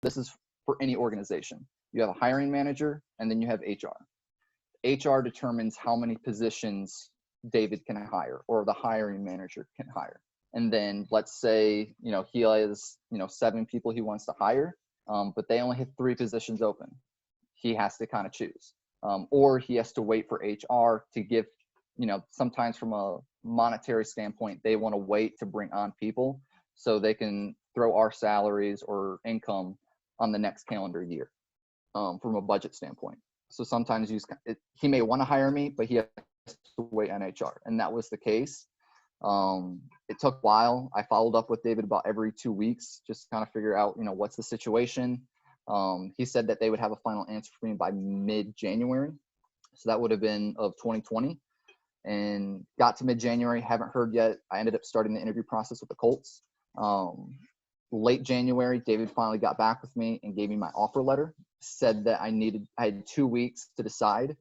this is for any organization. You have a hiring manager, and then you have HR. HR determines how many positions David can hire, or the hiring manager can hire. And then let's say, he has, 7 people he wants to hire, but they only have 3 positions open. He has to kind of choose. Or he has to wait for HR to give, sometimes from a monetary standpoint, they want to wait to bring on people so they can throw our salaries or income on the next calendar year, from a budget standpoint. So sometimes he may want to hire me, but he has to wait on HR. And that was the case. It took a while. I followed up with David about every 2 weeks, just to kind of figure out, what's the situation. He said that they would have a final answer for me by mid-January. So that would have been of 2020. And got to mid-January, haven't heard yet. I ended up starting the interview process with the Colts. Late January, David finally got back with me and gave me my offer letter. Said that I had 2 weeks to decide.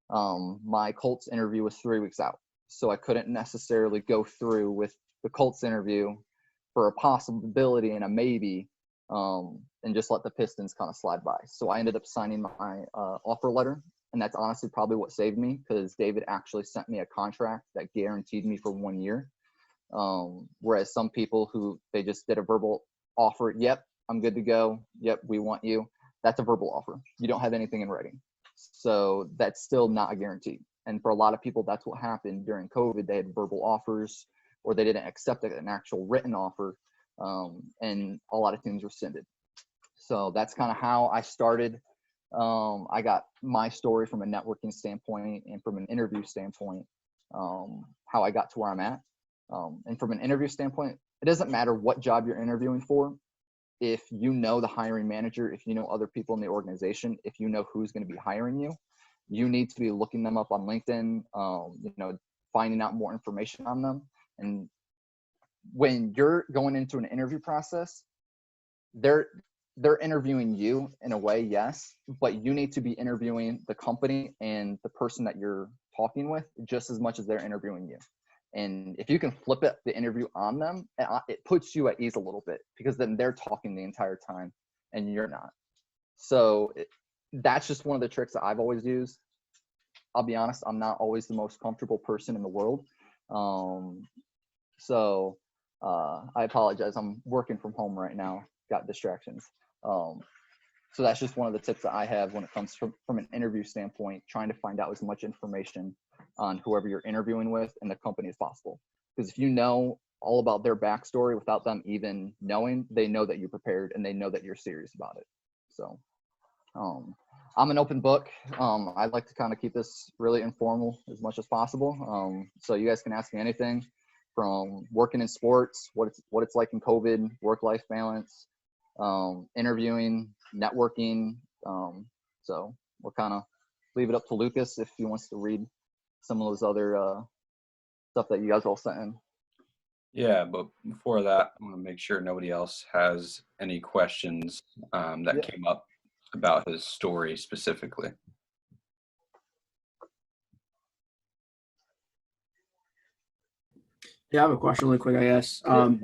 My Colts interview was 3 weeks out, so I couldn't necessarily go through with the Colts interview for a possibility and a maybe, and just let the Pistons kind of slide by. So I ended up signing my offer letter, and that's honestly probably what saved me, because David actually sent me a contract that guaranteed me for 1 year. Whereas some people who they just did a verbal offer, yep, I'm good to go, yep, we want you. That's a verbal offer. You don't have anything in writing. So that's still not a guarantee. And for a lot of people, that's what happened during COVID. They had verbal offers, or they didn't accept an actual written offer, and a lot of teams rescinded. So that's kind of how I started. I got my story from a networking standpoint and from an interview standpoint, how I got to where I'm at. And from an interview standpoint, it doesn't matter what job you're interviewing for. If you know the hiring manager, if you know other people in the organization, if you know who's going to be hiring you, you need to be looking them up on LinkedIn, finding out more information on them. And when you're going into an interview process, they're interviewing you in a way, yes, but you need to be interviewing the company and the person that you're talking with just as much as they're interviewing you. And if you can flip the interview on them, it puts you at ease a little bit, because then they're talking the entire time and you're not. So that's just one of the tricks that I've always used. I'll be honest, I'm not always the most comfortable person in the world. So I apologize. I'm working from home right now. Got distractions. So that's just one of the tips that I have when it comes from an interview standpoint, trying to find out as much information on whoever you're interviewing with and the company as possible. Because if you know all about their backstory without them even knowing, they know that you're prepared and they know that you're serious about it. So I'm an open book. I'd like to kind of keep this really informal as much as possible. So you guys can ask me anything from working in sports, what it's like in COVID, work-life balance, interviewing, networking. So we'll kind of leave it up to Lucas if he wants to read some of those other stuff that you guys all sent in. Yeah, but before that, I want to make sure nobody else has any questions that came up about his story specifically. Yeah, I have a question really quick, I guess. From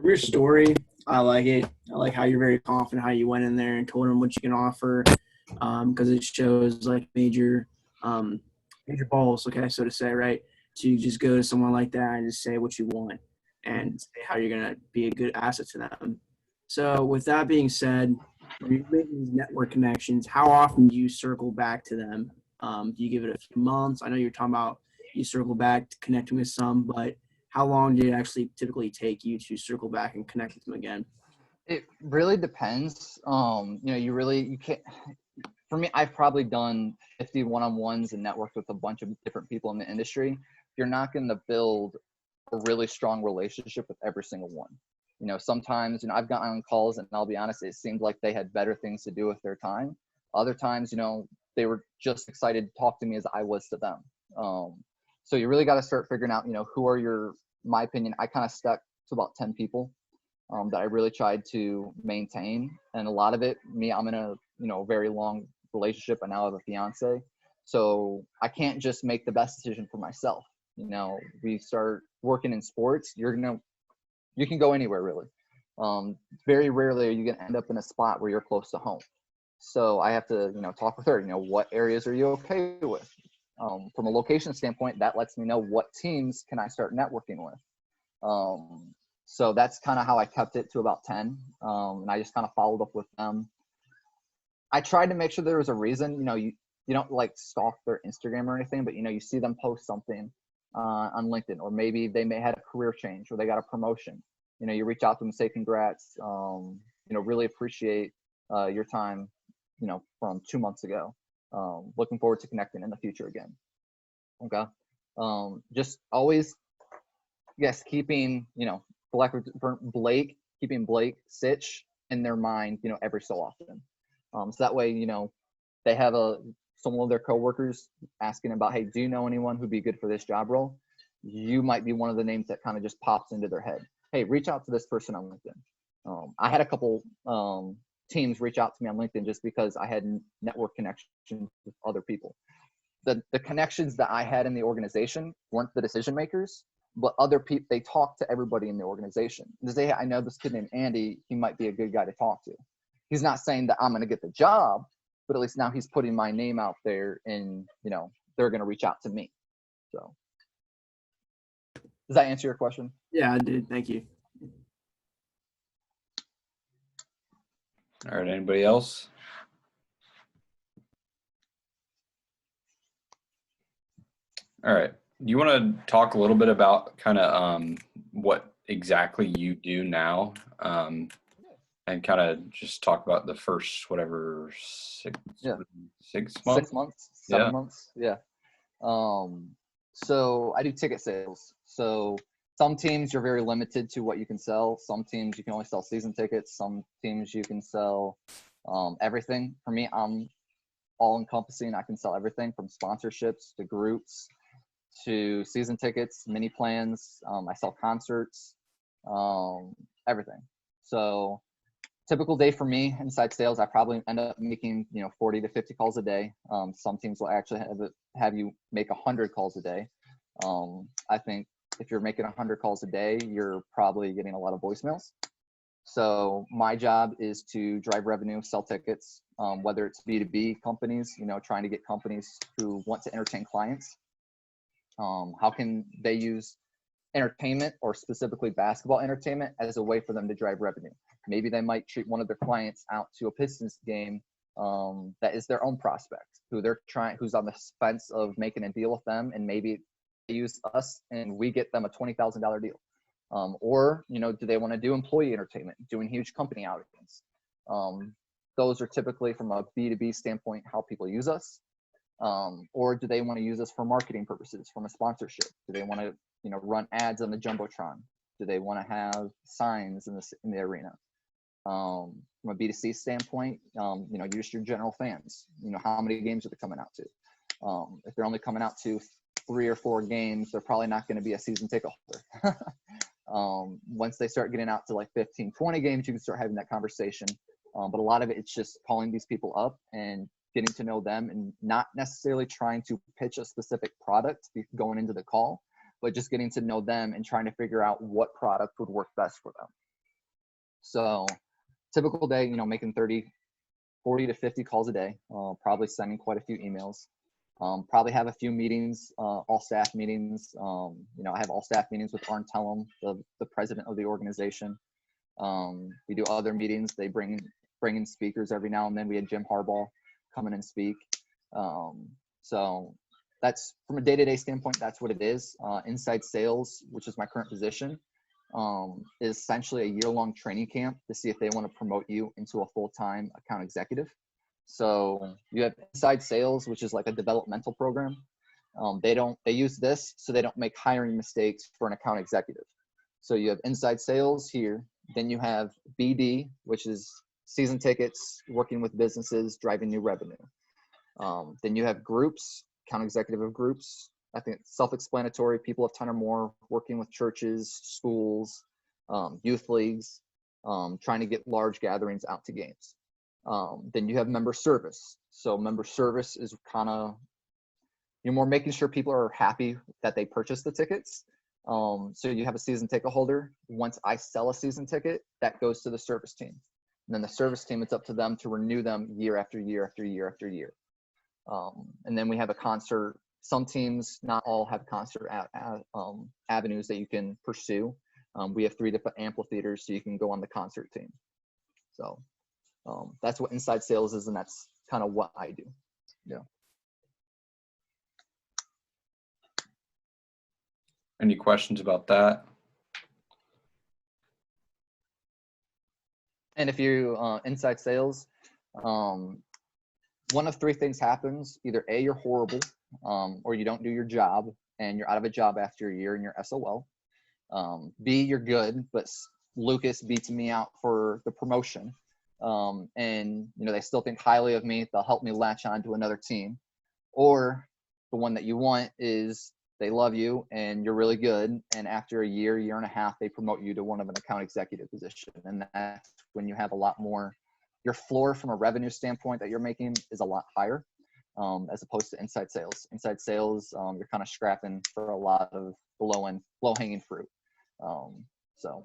your story, I like it. I like how you're very confident, how you went in there and told them what you can offer, because it shows like major balls, okay, so to say, right? So you just go to someone like that and just say what you want and say how you're going to be a good asset to them. So with that being said, when you're making these network connections, how often do you circle back to them? Do you give it a few months? I know you're talking about you circle back to connecting with some, but how long did it actually typically take you to circle back and connect with them again? It really depends. You can't. For me, I've probably done 50 one-on-ones and networked with a bunch of different people in the industry. You're not going to build a really strong relationship with every single one. Sometimes, I've gotten on calls and I'll be honest, it seemed like they had better things to do with their time. Other times, they were just excited to talk to me as I was to them. So you really got to start figuring out, who are my opinion, I kind of stuck to about 10 people that I really tried to maintain. And a lot of it, I'm in a, very long relationship. I now have a fiance. So I can't just make the best decision for myself. We start working in sports, you can go anywhere really. Very rarely are you going to end up in a spot where you're close to home. So I have to, talk with her, what areas are you okay with? From a location standpoint, that lets me know what teams can I start networking with. So that's kind of how I kept it to about 10. And I just kind of followed up with them. I tried to make sure there was a reason, you don't like stalk their Instagram or anything, but you see them post something on LinkedIn, or maybe they may had a career change or they got a promotion. You reach out to them and say congrats. Really appreciate your time, from 2 months ago. Looking forward to connecting in the future again. Okay. Just always, yes, keeping, keeping Blake Sitch in their mind, every so often. So that way, they have some of their coworkers asking about, hey, do you know anyone who'd be good for this job role? You might be one of the names that kind of just pops into their head. Hey, reach out to this person on LinkedIn. I had a couple teams reach out to me on LinkedIn just because I had network connections with other people. The connections that I had in the organization weren't the decision makers, but other people, they talk to everybody in the organization. They say, hey, I know this kid named Andy, he might be a good guy to talk to. He's not saying that I'm going to get the job, but at least now he's putting my name out there and, they're going to reach out to me. So does that answer your question? Yeah, I did. Thank you. All right, anybody else? All right. Do you want to talk a little bit about kind of what exactly you do now, and kind of just talk about the first, whatever, 6 months? 6 months, 7 months. Yeah. So I do ticket sales. So some teams you're very limited to what you can sell. Some teams you can only sell season tickets. Some teams you can sell everything. For me, I'm all encompassing. I can sell everything from sponsorships to groups to season tickets, mini plans. I sell concerts, everything. So typical day for me inside sales, I probably end up making 40 to 50 calls a day. Some teams will actually have you make 100 calls a day. I think if you're making 100 calls a day, you're probably getting a lot of voicemails. So my job is to drive revenue, sell tickets, whether it's B2B companies, trying to get companies who want to entertain clients. How can they use entertainment, or specifically basketball entertainment, as a way for them to drive revenue? Maybe they might treat one of their clients out to a Pistons game that is their own prospect, who's on the fence of making a deal with them, and maybe they use us and we get them a $20,000 deal. Or do they want to do employee entertainment, doing huge company outings? Those are typically, from a B2B standpoint, how people use us. Or do they want to use us for marketing purposes, from a sponsorship? Do they want to run ads on the Jumbotron? Do they want to have signs in the arena? From a B2C standpoint, just your general fans, how many games are they coming out to? If they're only coming out to 3 or 4 games, they're probably not going to be a season ticket holder. Once they start getting out to like 15, 20 games, you can start having that conversation. But a lot of it's just calling these people up and getting to know them, and not necessarily trying to pitch a specific product going into the call, but just getting to know them and trying to figure out what product would work best for them. So typical day, making 40 to 50 calls a day, probably sending quite a few emails, probably have a few meetings, all staff meetings. I have all staff meetings with Arn Tellum, the president of the organization. We do other meetings. They bring in speakers every now and then. We had Jim Harbaugh come in and speak. So that's, from a day-to-day standpoint, that's what it is. Inside sales, which is my current position, is essentially a year-long training camp to see if they want to promote you into a full-time account executive. So you have inside sales, which is like a developmental program. They use this so they don't make hiring mistakes for an account executive. So you have inside sales here. Then you have BD, which is season tickets, working with businesses, driving new revenue. Then you have groups, account executive of groups. I think it's self-explanatory. People of 10 or more, working with churches, schools, youth leagues, trying to get large gatherings out to games. Then you have member service. So member service is kind of, you're more making sure people are happy that they purchased the tickets. So you have a season ticket holder. Once I sell a season ticket, that goes to the service team. And then the service team, it's up to them to renew them year after year after year after year. And then we have a concert. Some teams, not all, have concert avenues that you can pursue. We have 3 different amphitheaters, so you can go on the concert team. So that's what inside sales is, and that's kind of what I do. Yeah. Any questions about that? And if you inside sales, one of 3 things happens. Either A, you're horrible, or you don't do your job and you're out of a job after a year and you're SOL. B, you're good, but Lucas beats me out for the promotion. And they still think highly of me. They'll help me latch on to another team. Or the one that you want is they love you and you're really good. And after a year, year and a half, they promote you to one of an account executive position. And that's when you have a lot more, your floor from a revenue standpoint that you're making is a lot higher, as opposed to inside sales. Inside sales, you're kind of scrapping for a lot of low hanging fruit. So.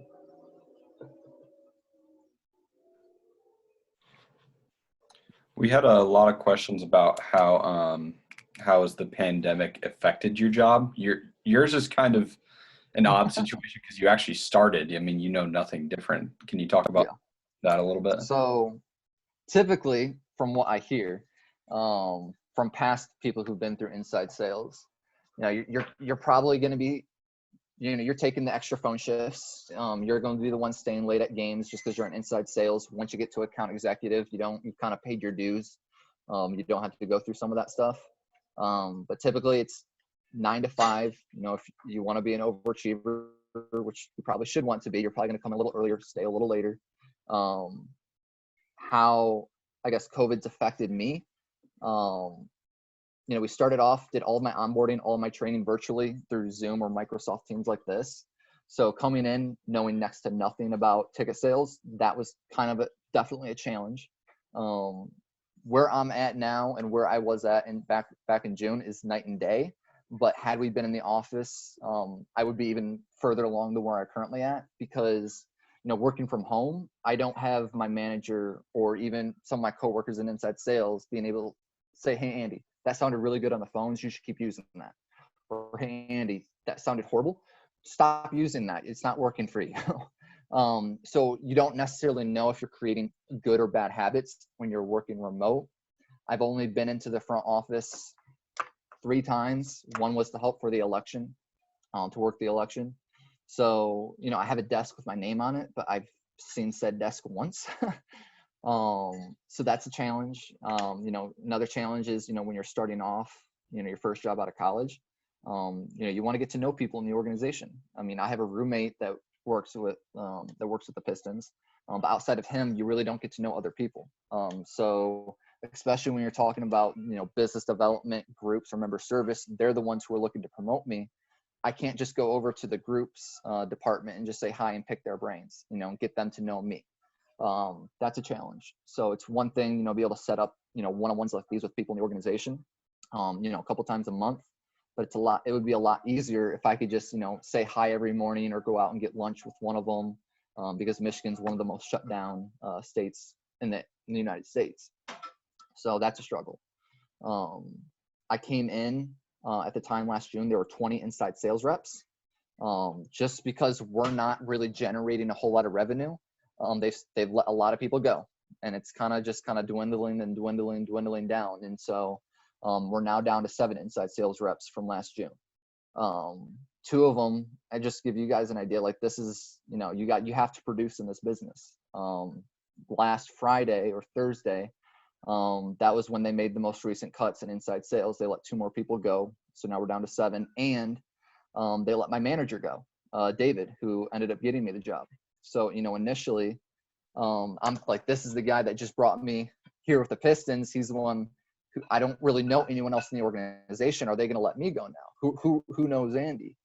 We had a lot of questions about how has the pandemic affected your job. Yours is kind of an odd situation because you actually started. I mean, nothing different. Can you talk about that a little bit? So typically, from what I hear, from past people who've been through inside sales, you're probably going to be, you're taking the extra phone shifts. You're going to be the one staying late at games just because you're in inside sales. Once you get to account executive, you've kind of paid your dues. You don't have to go through some of that stuff. But typically it's 9 to 5. If you want to be an overachiever, which you probably should want to be, you're probably going to come a little earlier, stay a little later. How, I guess, COVID's affected me. We started off, did all of my onboarding, all of my training virtually through Zoom or Microsoft Teams like this. So coming in, knowing next to nothing about ticket sales, that was kind of definitely a challenge. Where I'm at now and where I was at back in June is night and day. But had we been in the office, I would be even further along than where I'm currently at, because working from home, I don't have my manager or even some of my coworkers in inside sales being able to say, "Hey, Andy, that sounded really good on the phones. You should keep using that." Or, "Hey, Andy, that sounded horrible. Stop using that. It's not working for you." So you don't necessarily know if you're creating good or bad habits when you're working remote. I've only been into the front office 3 times. One was to help for the election, to work the election. So, I have a desk with my name on it, but I've seen said desk once. So that's a challenge. Another challenge is, when you're starting off, your first job out of college, you want to get to know people in the organization. I mean, I have a roommate that works with the Pistons, but outside of him, you really don't get to know other people. So especially when you're talking about, business development groups or member service, they're the ones who are looking to promote me. I can't just go over to the groups department and just say hi and pick their brains, and get them to know me. That's a challenge. So it's one thing, be able to set up, one-on-ones like these with people in the organization, a couple times a month, but it would be a lot easier if I could just, say hi every morning or go out and get lunch with one of them, because Michigan's one of the most shut down states in the United States. So that's a struggle. I came in at the time last June, there were 20 inside sales reps. Just because we're not really generating a whole lot of revenue, they've let a lot of people go, and it's kind of dwindling down. And so we're now down to 7 inside sales reps from last June. 2 of them, I just give you guys an idea, like this is, you have to produce in this business. Last Friday or Thursday, that was when they made the most recent cuts in inside sales. They let 2 more people go. So now we're down to 7, and they let my manager go, David, who ended up getting me the job. So, initially, I'm like, this is the guy that just brought me here with the Pistons. He's the one who, I don't really know anyone else in the organization. Are they going to let me go now? Who knows Andy?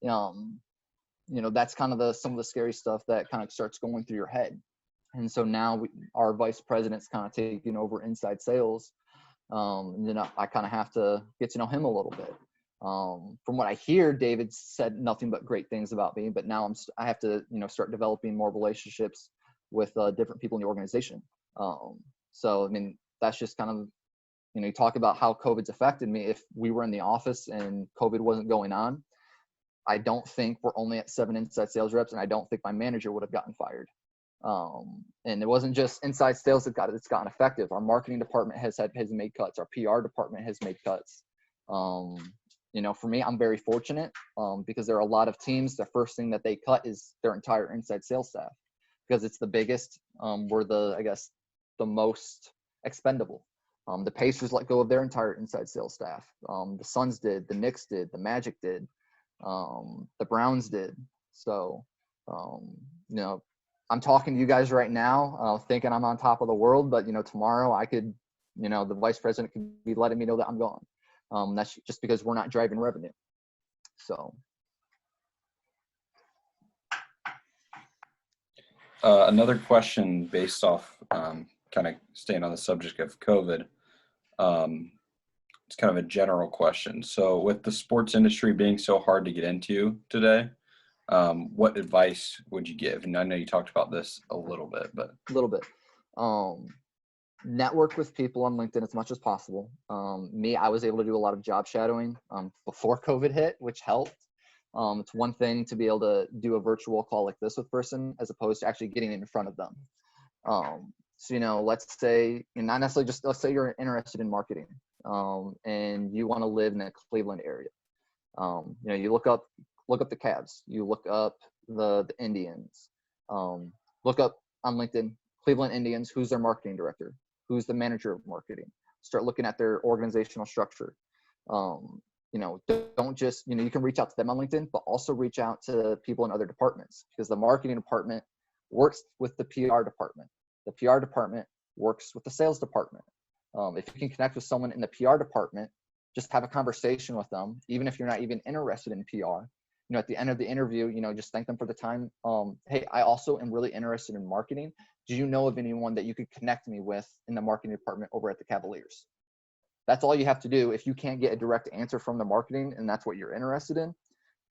That's kind of some of the scary stuff that kind of starts going through your head. And so now our vice president's kind of taking over inside sales. I kind of have to get to know him a little bit. From what I hear, David said nothing but great things about me, but now I have to, start developing more relationships with different people in the organization. So, I mean, that's just kind of, you talk about how COVID's affected me. If we were in the office and COVID wasn't going on, I don't think we're only at 7 inside sales reps, and I don't think my manager would have gotten fired. And it wasn't just inside sales that's gotten effective. Our marketing department has made cuts. Our PR department has made cuts. For me, I'm very fortunate because there are a lot of teams. The first thing that they cut is their entire inside sales staff because it's the biggest. We're the most expendable. The Pacers let go of their entire inside sales staff. The Suns did, the Knicks did, the Magic did, the Browns did. So, I'm talking to you guys right now, thinking I'm on top of the world, but tomorrow I could, the vice president could be letting me know that I'm gone. That's just because we're not driving revenue. So. Another question based off kind of staying on the subject of COVID. It's kind of a general question. So with the sports industry being so hard to get into today, what advice would you give? And I know you talked about this a little bit, but. A little bit. Network with people on LinkedIn as much as possible. I was able to do a lot of job shadowing before COVID hit, which helped. It's one thing to be able to do a virtual call like this with person as opposed to actually getting in front of them. So, let's say not necessarily let's say you're interested in marketing and you want to live in the Cleveland area. You look up the Cavs, you look up the Indians, look up on LinkedIn, Cleveland Indians, who's their marketing director, who's the manager of marketing. Start looking at their organizational structure. Don't just, you can reach out to them on LinkedIn, but also reach out to people in other departments because the marketing department works with the PR department. The PR department works with the sales department. If you can connect with someone in the PR department, just have a conversation with them, even if you're not even interested in PR. At the end of the interview, just thank them for the time. Hey, I also am really interested in marketing. Do you know of anyone that you could connect me with in the marketing department over at the Cavaliers? That's all you have to do. If you can't get a direct answer from the marketing and that's what you're interested in,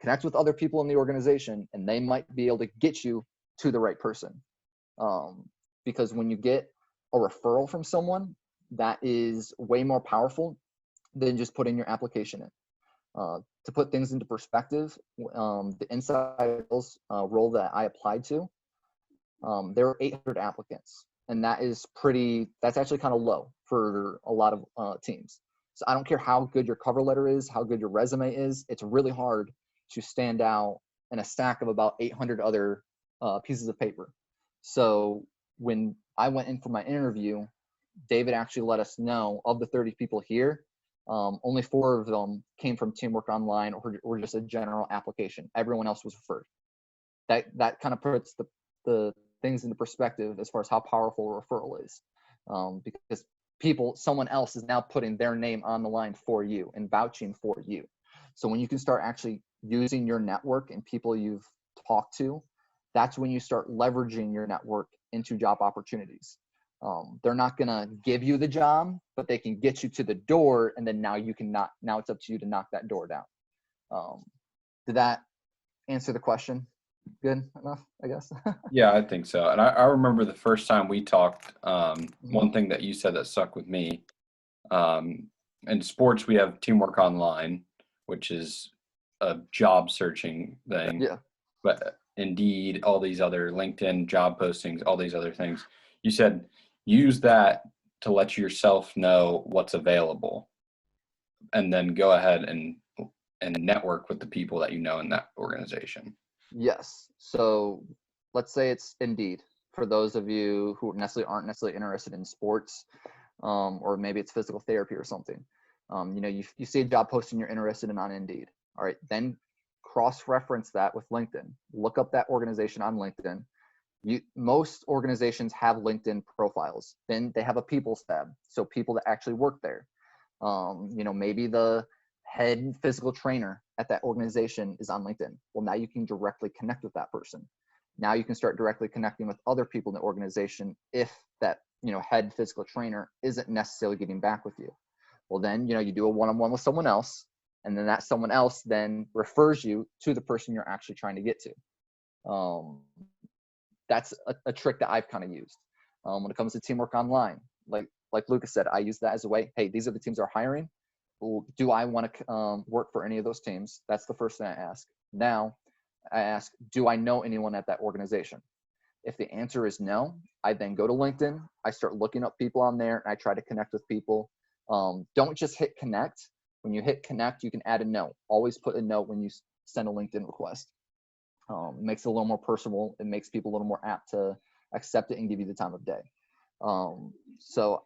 connect with other people in the organization and they might be able to get you to the right person. Because when you get a referral from someone, that is way more powerful than just putting your application in. To put things into perspective, the inside sales role that I applied to, there were 800 applicants, and that's actually kind of low for a lot of teams. So I don't care how good your cover letter is, how good your resume is, it's really hard to stand out in a stack of about 800 other pieces of paper. So when I went in for my interview, David actually let us know of the 30 people here, only 4 of them came from Teamwork Online or just a general application. Everyone else was referred. That kind of puts the things into perspective as far as how powerful a referral is, because someone else is now putting their name on the line for you and vouching for you. So when you can start actually using your network and people you've talked to, that's when you start leveraging your network into job opportunities. They're not going to give you the job, but they can get you to the door. And then now it's up to you to knock that door down. Did that answer the question good enough, I guess? Yeah, I think so. And I remember the first time we talked, one thing that you said that stuck with me, in sports, we have Teamwork Online, which is a job searching thing. Yeah. But Indeed, all these other LinkedIn job postings, all these other things. You said use that to let yourself know what's available, and then go ahead and network with the people that you know in that organization. Yes. So let's say it's Indeed. For those of you who aren't necessarily interested in sports, or maybe it's physical therapy or something. You see a job posting you're interested in on Indeed. All right, then cross-reference that with LinkedIn. Look up that organization on LinkedIn. Most organizations have LinkedIn profiles. Then they have a people's tab, so people that actually work there. Maybe the head physical trainer at that organization is on LinkedIn. Well, now you can directly connect with that person. Now you can start directly connecting with other people in the organization if that head physical trainer isn't necessarily getting back with you. Well, then you do a one-on-one with someone else. And then that someone else then refers you to the person you're actually trying to get to. That's a trick that I've kind of used. When it comes to teamwork online, like Lucas said, I use that as a way, hey, these are the teams that are hiring. Well, do I want to work for any of those teams? That's the first thing I ask. Now I ask, do I know anyone at that organization? If the answer is no, I then go to LinkedIn. I start looking up people on there, and I try to connect with people. Don't just hit connect. When you hit connect, you can add a note. Always put a note when you send a LinkedIn request. It makes it a little more personal. It makes people a little more apt to accept it and give you the time of day. So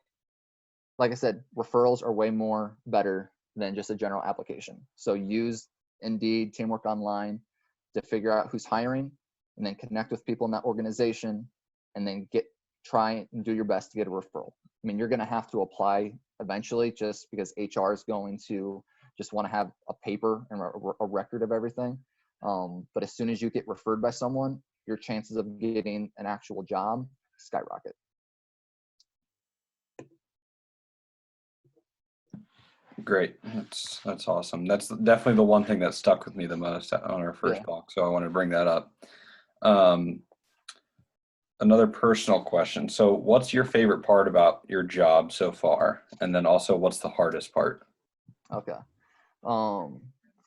like I said, referrals are way more better than just a general application. So use Indeed, Teamwork Online to figure out who's hiring, and then connect with people in that organization, and then try and do your best to get a referral. I mean, you're going to have to apply eventually, just because HR is going to just want to have a paper and a record of everything. But as soon as you get referred by someone, your chances of getting an actual job skyrocket. Great. That's awesome. That's definitely the one thing that stuck with me the most on our first talk. So I want to bring that up. Another personal question. So what's your favorite part about your job so far? And then also, what's the hardest part? Okay.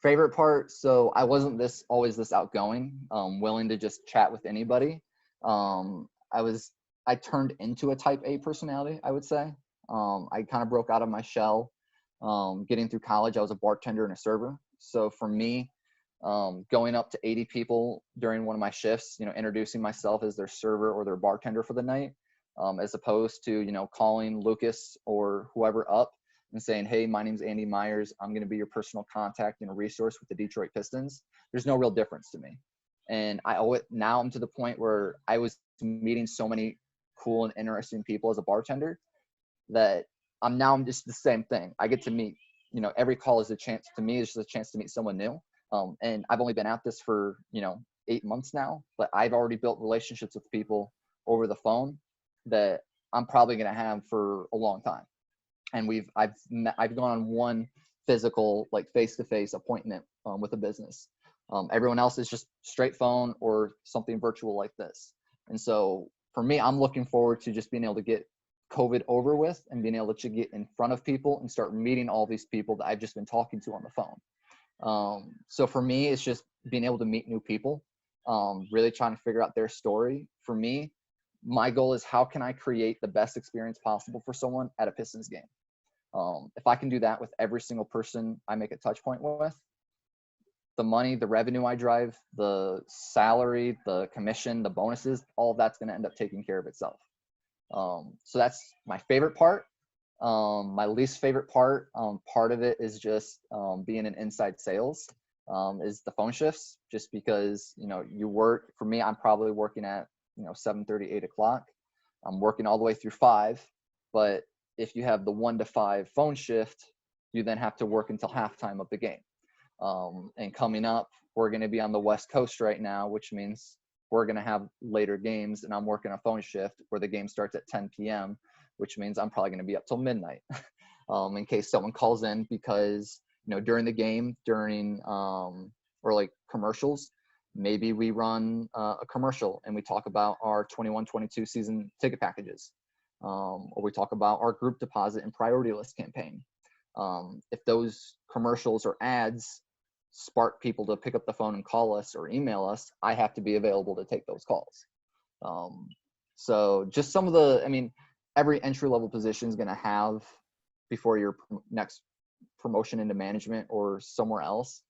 Favorite part. So I wasn't always this outgoing, willing to just chat with anybody. I turned into a type A personality, I would say. I kind of broke out of my shell. Getting through college, I was a bartender and a server. So for me, going up to 80 people during one of my shifts, introducing myself as their server or their bartender for the night, as opposed to, calling Lucas or whoever up and saying, hey, my name's Andy Myers. I'm going to be your personal contact and a resource with the Detroit Pistons. There's no real difference to me. And now I'm to the point where I was meeting so many cool and interesting people as a bartender that I'm just the same thing. I get to meet, every call is a chance to meet someone new. And I've only been at this for, 8 months now, but I've already built relationships with people over the phone that I'm probably going to have for a long time. And I've gone on one physical, like face-to-face appointment with a business. Everyone else is just straight phone or something virtual like this. And so for me, I'm looking forward to just being able to get COVID over with and being able to get in front of people and start meeting all these people that I've just been talking to on the phone. So for me, it's just being able to meet new people, really trying to figure out their story. For me, my goal is how can I create the best experience possible for someone at a Pistons game? If I can do that with every single person I make a touch point with, the money, the revenue I drive, the salary, the commission, the bonuses, all of that's going to end up taking care of itself. So that's my favorite part. My least favorite part of it is just being in inside sales, is the phone shifts, just because, you work, for me, I'm probably working at, 7:30, 8 o'clock. I'm working all the way through 5, but if you have the 1 to 5 phone shift, you then have to work until halftime of the game. And coming up, we're going to be on the West Coast right now, which means we're going to have later games, and I'm working a phone shift where the game starts at 10 p.m., which means I'm probably going to be up till midnight in case someone calls in, because, during the game, or like commercials, maybe we run a commercial and we talk about our 21-22 season ticket packages, or we talk about our group deposit and priority list campaign. If those commercials or ads spark people to pick up the phone and call us or email us, I have to be available to take those calls. So just some of every entry-level position is going to have, before your next promotion into management or somewhere else,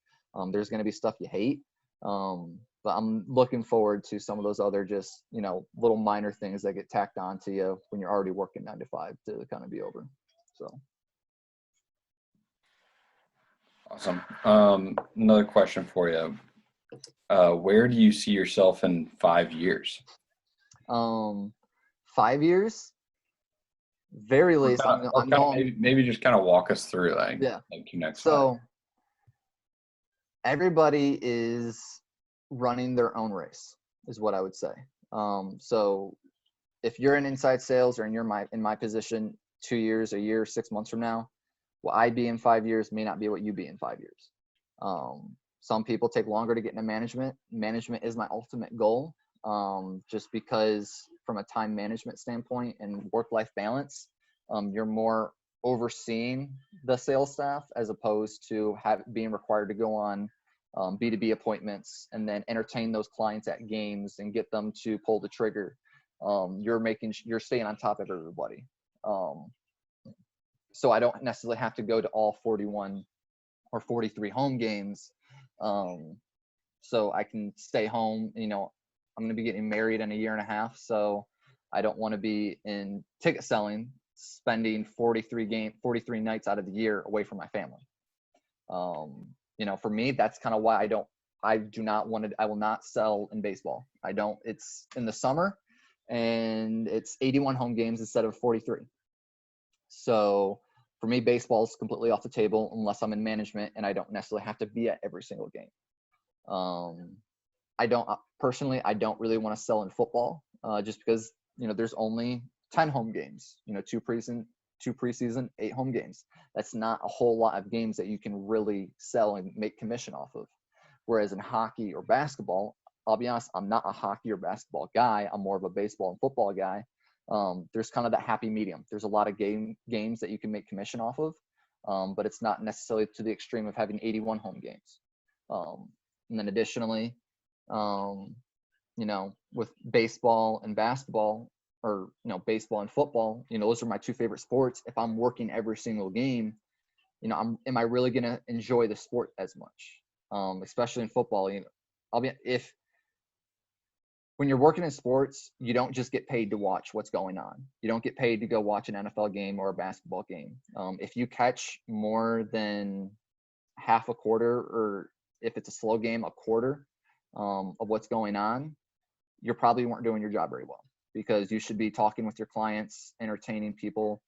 there's going to be stuff you hate. But I'm looking forward to some of those other just, little minor things that get tacked on to you when you're already working 9 to 5 to kind of be over. So. Awesome. Another question for you. Where do you see yourself in 5 years? 5 years? Very least. I'm going, maybe just kind of walk us through like your next. So everybody is running their own race, is what I would say. So if you're in inside sales or in my position 2 years, a year, 6 months from now, what I be in 5 years may not be what you be in 5 years. Some people take longer to get into management. Management is my ultimate goal, just because from a time management standpoint and work-life balance, you're more overseeing the sales staff as opposed to being required to go on B2B appointments and then entertain those clients at games and get them to pull the trigger. You're staying on top of everybody. So I don't necessarily have to go to all 41 or 43 home games. So I can stay home. I'm going to be getting married in a year and a half. So I don't want to be in ticket selling, spending 43 nights out of the year away from my family. For me, that's kind of why I will not sell in baseball. It's in the summer and it's 81 home games instead of 43. So for me, baseball is completely off the table unless I'm in management and I don't necessarily have to be at every single game. I don't really want to sell in football, just because, there's only 10 home games, 2 preseason, 8 home games. That's not a whole lot of games that you can really sell and make commission off of. Whereas in hockey or basketball, I'll be honest, I'm not a hockey or basketball guy. I'm more of a baseball and football guy. There's kind of that happy medium. There's a lot of games that you can make commission off of, but it's not necessarily to the extreme of having 81 home games. And then additionally, with baseball and basketball, or baseball and football, those are my 2 favorite sports. If I'm working every single game, am I really going to enjoy the sport as much? Especially in football, when you're working in sports, you don't just get paid to watch what's going on. You don't get paid to go watch an NFL game or a basketball game. If you catch more than half a quarter, or if it's a slow game, a quarter of what's going on, you probably weren't doing your job very well, because you should be talking with your clients, entertaining people,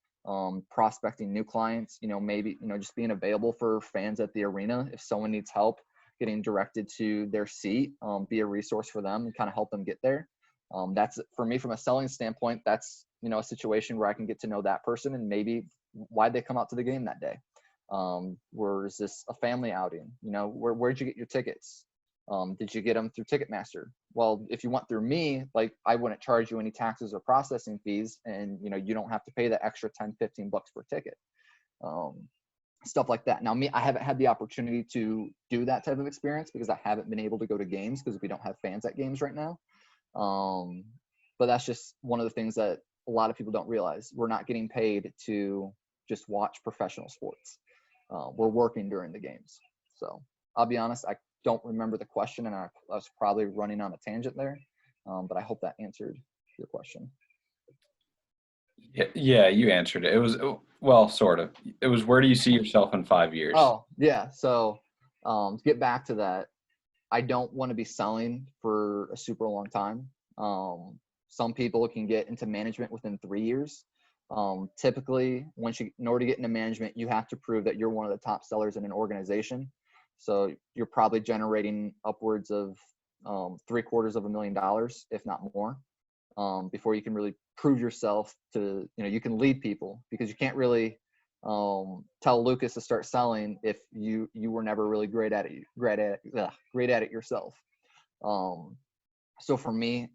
prospecting new clients, maybe, just being available for fans at the arena. If someone needs help getting directed to their seat, be a resource for them and kind of help them get there. That's, for me, from a selling standpoint, that's, a situation where I can get to know that person and maybe why'd they come out to the game that day. Was this a family outing? Where'd you get your tickets? Did you get them through Ticketmaster? Well, if you went through me, I wouldn't charge you any taxes or processing fees, and you don't have to pay the extra $10-15 per ticket. Stuff like that. Now, I haven't had the opportunity to do that type of experience because I haven't been able to go to games because we don't have fans at games right now. But that's just one of the things that a lot of people don't realize. We're not getting paid to just watch professional sports. We're working during the games. So I'll be honest, I don't remember the question, and I was probably running on a tangent there, but I hope that answered your question. Yeah, you answered it. It was, well, sort of. It was, where do you see yourself in 5 years? Oh, yeah. So to get back to that, I don't want to be selling for a super long time. Some people can get into management within 3 years. Typically, in order to get into management, you have to prove that you're one of the top sellers in an organization. So you're probably generating upwards of $750,000, if not more, before you can really prove yourself to, you can lead people, because you can't really tell Lucas to start selling if you were never really great at it yourself. So for me,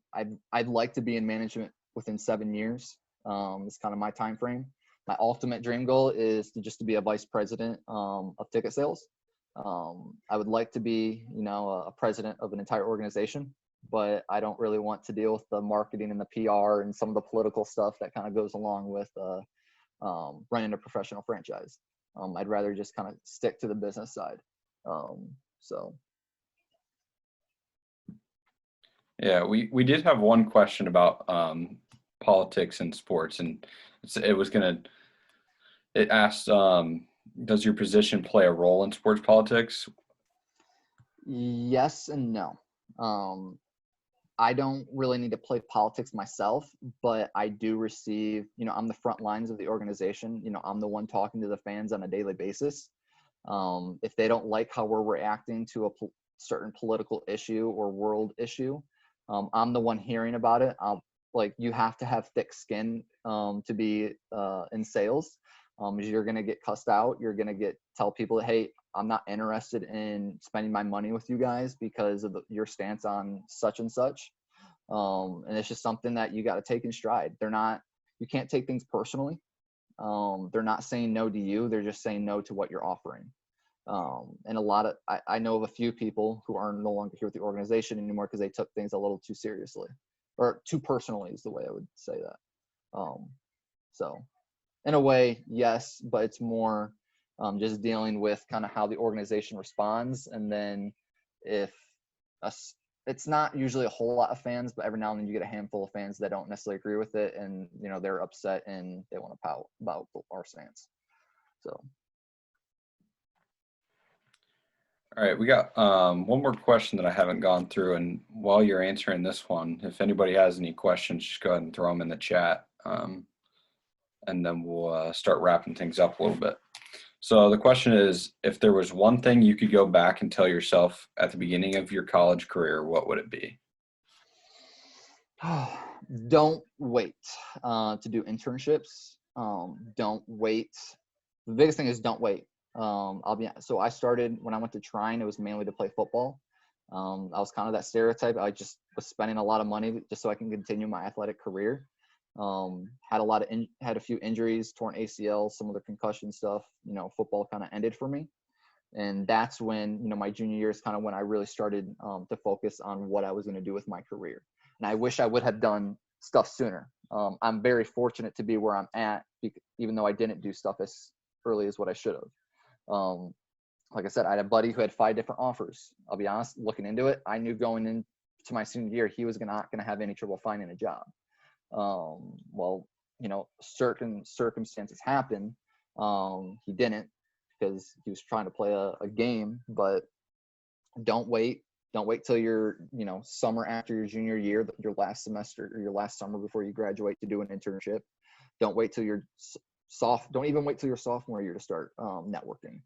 I'd like to be in management within 7 years. It's kind of my time frame. My ultimate dream goal is to be a vice president of ticket sales. I would like to be, a president of an entire organization, but I don't really want to deal with the marketing and the PR and some of the political stuff that kind of goes along with running a professional franchise. I'd rather just kind of stick to the business side. So. Yeah, we did have one question about politics and sports, and it asked, does your position play a role in sports politics? Yes and no. I don't really need to play politics myself, but I do receive, I'm the front lines of the organization. I'm the one talking to the fans on a daily basis. If they don't like how we're reacting to a certain political issue or world issue, I'm the one hearing about it. You have to have thick skin to be in sales. is you're going to get cussed out. You're going to tell people, hey, I'm not interested in spending my money with you guys because of your stance on such and such. And it's just something that you got to take in stride. You can't take things personally. They're not saying no to you. They're just saying no to what you're offering. And I know of a few people who are no longer here with the organization anymore because they took things a little too seriously, or too personally is the way I would say that. So in a way, yes, but it's more just dealing with kind of how the organization responds. And then it's not usually a whole lot of fans, but every now and then you get a handful of fans that don't necessarily agree with it. And, they're upset and they want to pout about our stance. So. All right, we got one more question that I haven't gone through, and while you're answering this one, if anybody has any questions, just go ahead and throw them in the chat, and then we'll start wrapping things up a little bit. So the question is, if there was one thing you could go back and tell yourself at the beginning of your college career, what would it be? Don't wait to do internships. Don't wait. The biggest thing is don't wait. So I started when I went to Trine, it was mainly to play football. I was kind of that stereotype. I just was spending a lot of money just so I can continue my athletic career. Had a few injuries, torn ACL, some of the concussion stuff. Football kind of ended for me, and that's when my junior year is kind of when I really started to focus on what I was going to do with my career. And I wish I would have done stuff sooner. I'm very fortunate to be where I'm at, even though I didn't do stuff as early as what I should have. Like I said, I had a buddy who had 5 different offers. I'll be honest, looking into it, I knew going into my senior year he was not going to have any trouble finding a job. Well, certain circumstances happen. He didn't, because he was trying to play a game. But don't wait till your summer after your junior year, your last semester or your last summer before you graduate to do an internship. Don't wait till don't even wait till your sophomore year to start networking.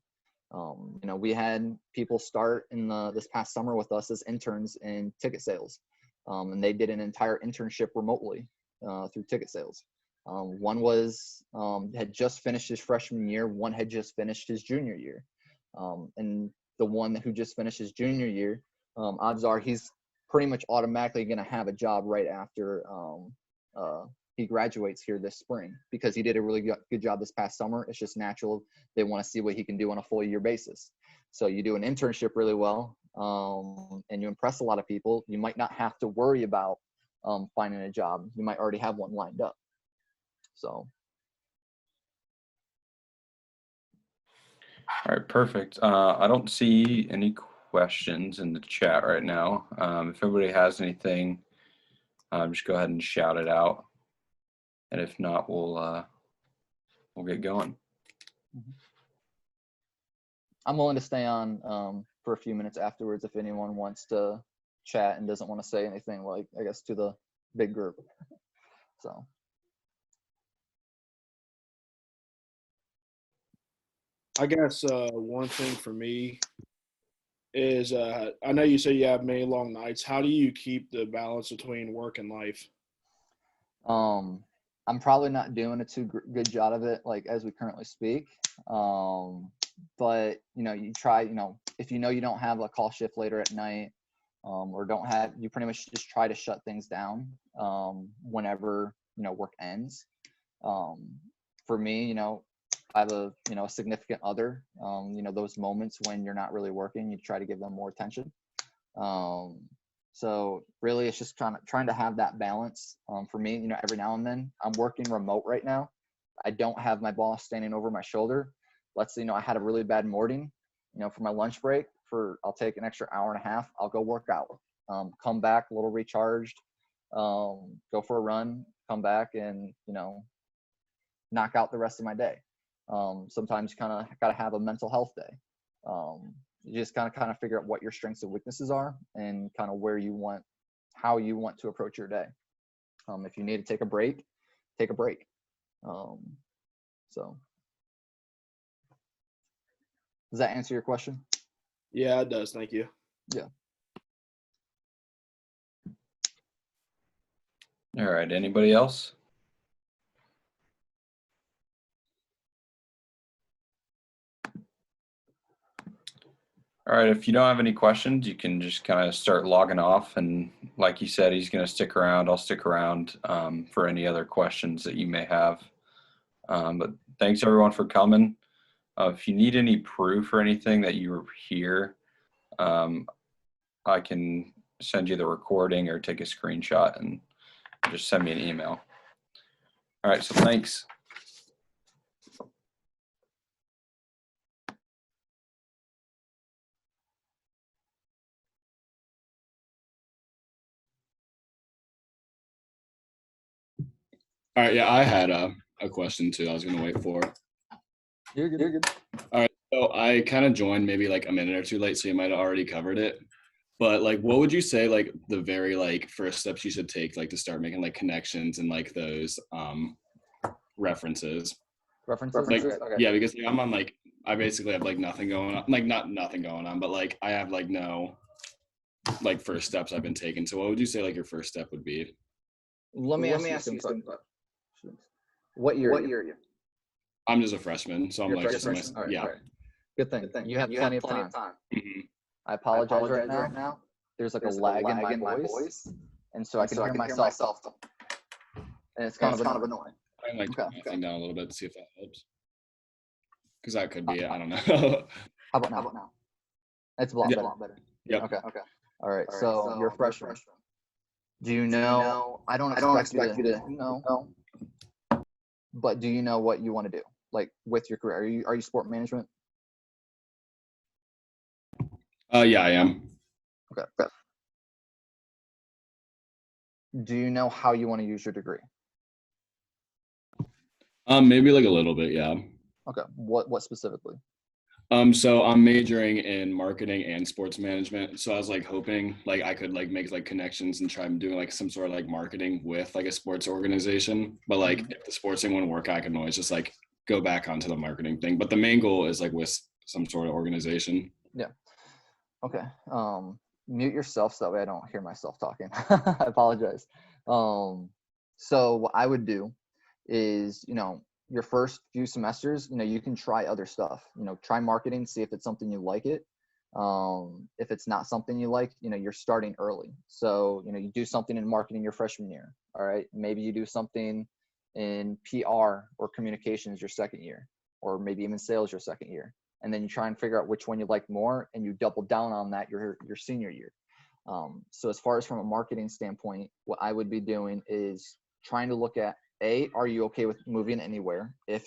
We had people start in this past summer with us as interns in ticket sales, and they did an entire internship remotely through ticket sales. One had just finished his freshman year. One had just finished his junior year. And the one who just finished his junior year, odds are he's pretty much automatically going to have a job right after he graduates here this spring, because he did a really good job this past summer. It's just natural. They want to see what he can do on a full year basis. So you do an internship really well, and you impress a lot of people. You might not have to worry about finding a job. You might already have one lined up. So. All right, perfect. I don't see any questions in the chat right now. If everybody has anything, just go ahead and shout it out. And if not, we'll get going. I'm willing to stay on for a few minutes afterwards if anyone wants to chat and doesn't want to say anything, like, I guess, to the big group. So. I guess one thing for me is I know you say you have many long nights. How do you keep the balance between work and life? I'm probably not doing a too good job of it, like, as we currently speak. But you try, if you don't have a call shift later at night, or you pretty much just try to shut things down whenever work ends. For me, I have a significant other. Those moments when you're not really working, you try to give them more attention. So really, it's just trying to have that balance. For me, every now and then, I'm working remote right now. I don't have my boss standing over my shoulder. Let's say, I had a really bad morning, for my lunch break, I'll take an extra hour and a half. I'll go work out, come back a little recharged, go for a run, come back and, knock out the rest of my day. Sometimes you kind of got to have a mental health day. You just kind of figure out what your strengths and weaknesses are, and kind of how you want to approach your day. If you need to take a break, take a break. So does that answer your question? Yeah, it does. Thank you. Yeah. All right. Anybody else? All right, if you don't have any questions, you can just kind of start logging off. And like you said, he's going to stick around. I'll stick around for any other questions that you may have. But thanks everyone for coming. If you need any proof or anything that you were here, I can send you the recording or take a screenshot and just send me an email. All right, so thanks. All right, yeah, I had a question too. I was gonna wait for. You're good. You're good. All right, so I kind of joined maybe like a minute or two late, so you might have already covered it. But like, what would you say like the very like first steps you should take like to start making like connections and like those references? References? Like, Okay. yeah, because like, I'm on like I basically have like nothing going on, like not nothing going on, but like I have like no like first steps I've been taking. So what would you say like your first step would be? Let me ask you some questions. What year are you? I'm just a freshman, so I'm You're like just just freshman? All right, yeah. all right. Good thing. You have plenty of time. Mhm. I apologize right now. There's like a lag in my voice, and so I can hear myself. And it's kind of annoying. I can like Okay. turn my thing down a little bit to see if that helps. Because that could be it. I don't know. How about now? It's a lot better. Yep. Okay. All right. So you're a freshman. Do you know? I don't expect you to know. But do you know what you want to do, like with your career? Are you sport management? Yeah, I am. Okay. Do you know how you want to use your degree? Maybe like a little bit, yeah. Okay. What specifically? So I'm majoring in marketing and sports management. So I was like hoping like I could like make like connections and try doing like some sort of like marketing with like a sports organization. But like if the sports thing wouldn't work, I can always just like go back onto the marketing thing. But the main goal is like with some sort of organization. Yeah. Okay. Mute yourself so that way I don't hear myself talking. I apologize. So what I would do is, your first few semesters, you can try other stuff. Try marketing, see if it's something you like it. If it's not something you like, you're starting early. So, you do something in marketing your freshman year. All right. Maybe you do something in PR or communications your second year, or maybe even sales your second year. And then you try and figure out which one you like more, and you double down on that your senior year. So as far as from a marketing standpoint, what I would be doing is trying to look at, are you okay with moving anywhere? If